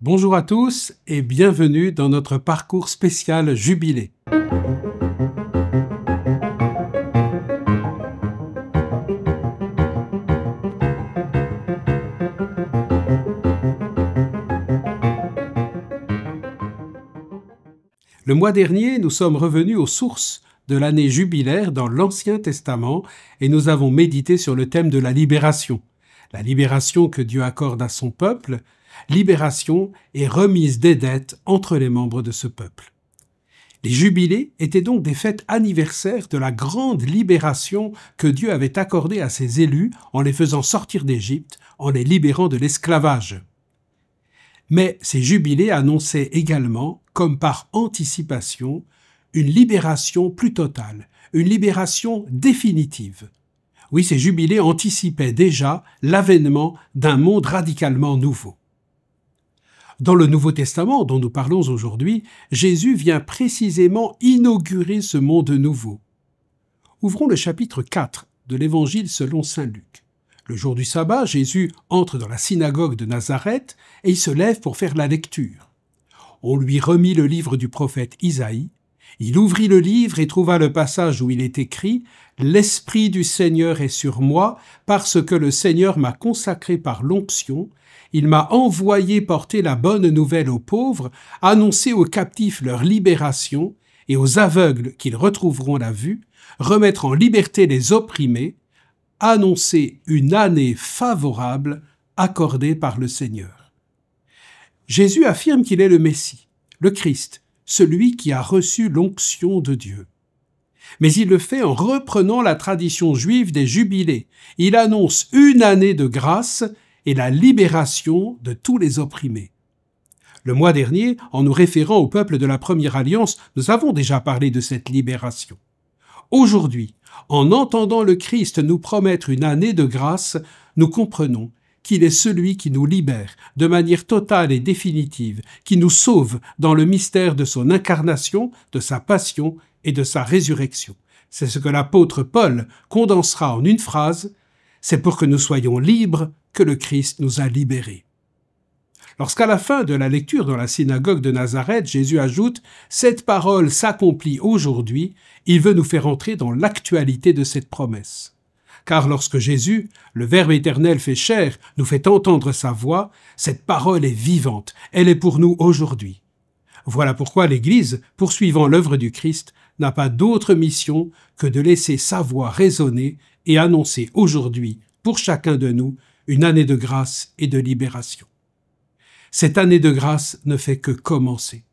Bonjour à tous et bienvenue dans notre parcours spécial Jubilé. Le mois dernier, nous sommes revenus aux sources de l'année jubilaire dans l'Ancien Testament et nous avons médité sur le thème de la libération. La libération que Dieu accorde à son peuple, libération et remise des dettes entre les membres de ce peuple. Les jubilés étaient donc des fêtes anniversaires de la grande libération que Dieu avait accordée à ses élus en les faisant sortir d'Égypte, en les libérant de l'esclavage. Mais ces jubilés annonçaient également, comme par anticipation, une libération plus totale, une libération définitive. Oui, ces jubilés anticipaient déjà l'avènement d'un monde radicalement nouveau. Dans le Nouveau Testament dont nous parlons aujourd'hui, Jésus vient précisément inaugurer ce monde nouveau. Ouvrons le chapitre 4 de l'Évangile selon saint Luc. Le jour du sabbat, Jésus entre dans la synagogue de Nazareth et il se lève pour faire la lecture. On lui remit le livre du prophète Isaïe. Il ouvrit le livre et trouva le passage où il est écrit « L'Esprit du Seigneur est sur moi, parce que le Seigneur m'a consacré par l'onction. Il m'a envoyé porter la bonne nouvelle aux pauvres, annoncer aux captifs leur libération et aux aveugles qu'ils retrouveront la vue, remettre en liberté les opprimés, annoncer une année favorable accordée par le Seigneur. » Jésus affirme qu'il est le Messie, le Christ, celui qui a reçu l'onction de Dieu. Mais il le fait en reprenant la tradition juive des jubilés. Il annonce une année de grâce et la libération de tous les opprimés. Le mois dernier, en nous référant au peuple de la Première Alliance, nous avons déjà parlé de cette libération. Aujourd'hui, en entendant le Christ nous promettre une année de grâce, nous comprenons qu'il est celui qui nous libère de manière totale et définitive, qui nous sauve dans le mystère de son incarnation, de sa passion et de sa résurrection. C'est ce que l'apôtre Paul condensera en une phrase, c'est pour que nous soyons libres que le Christ nous a libérés. Lorsqu'à la fin de la lecture dans la synagogue de Nazareth, Jésus ajoute « Cette parole s'accomplit aujourd'hui », il veut nous faire entrer dans l'actualité de cette promesse. Car lorsque Jésus, le Verbe éternel fait chair, nous fait entendre sa voix, cette parole est vivante, elle est pour nous aujourd'hui. Voilà pourquoi l'Église, poursuivant l'œuvre du Christ, n'a pas d'autre mission que de laisser sa voix résonner et annoncer aujourd'hui, pour chacun de nous, une année de grâce et de libération. Cette année de grâce ne fait que commencer.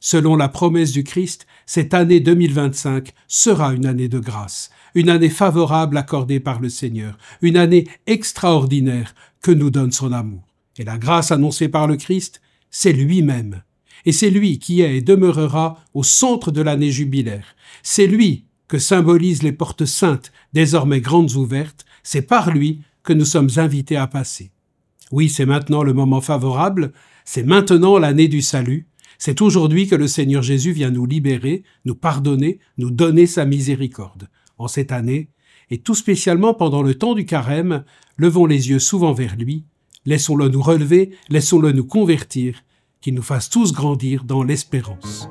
Selon la promesse du Christ, cette année 2025 sera une année de grâce, une année favorable accordée par le Seigneur, une année extraordinaire que nous donne son amour. Et la grâce annoncée par le Christ, c'est lui-même. Et c'est lui qui est et demeurera au centre de l'année jubilaire. C'est lui que symbolisent les portes saintes, désormais grandes ouvertes. C'est par lui que nous sommes invités à passer. Oui, c'est maintenant le moment favorable, c'est maintenant l'année du salut. C'est aujourd'hui que le Seigneur Jésus vient nous libérer, nous pardonner, nous donner sa miséricorde. En cette année, et tout spécialement pendant le temps du carême, levons les yeux souvent vers lui, laissons-le nous relever, laissons-le nous convertir, qu'il nous fasse tous grandir dans l'espérance.